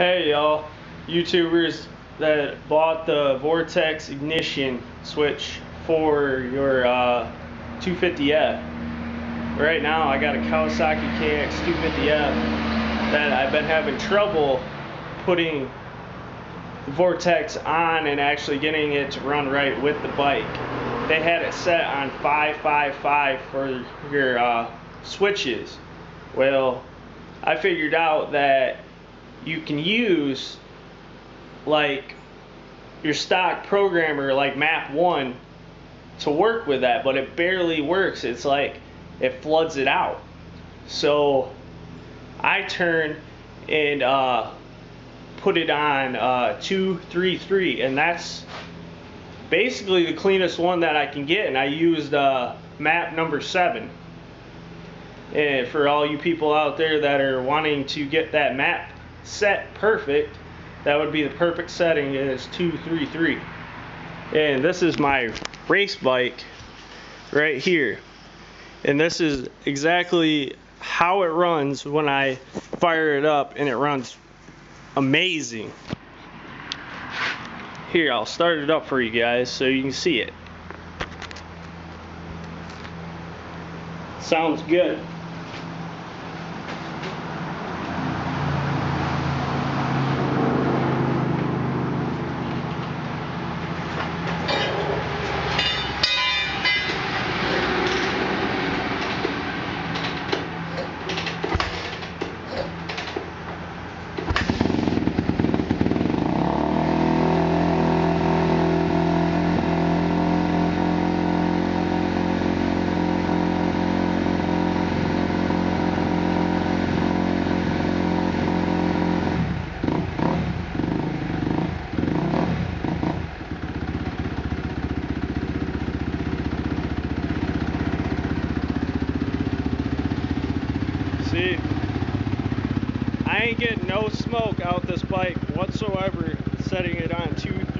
Hey y'all, YouTubers that bought the VORTEX ignition switch for your 250F. Right now I got a Kawasaki KX250F that I've been having trouble putting the VORTEX on and actually getting it to run right with the bike. They had it set on 555 for your switches. Well, I figured out that you can use like your stock programmer like map 1 to work with that, but it barely works. It's like it floods it out. So I turn and put it on 233, and that's basically the cleanest one that I can get, and I used map number 7. And for all you people out there that are wanting to get that map set perfect, that would be the perfect setting, is 233. And this is my race bike right here, and this is exactly how it runs when I fire it up, and it runs amazing. Here, I'll start it up for you guys so you can see it. Sounds good. See, I ain't getting no smoke out this bike whatsoever setting it on 233.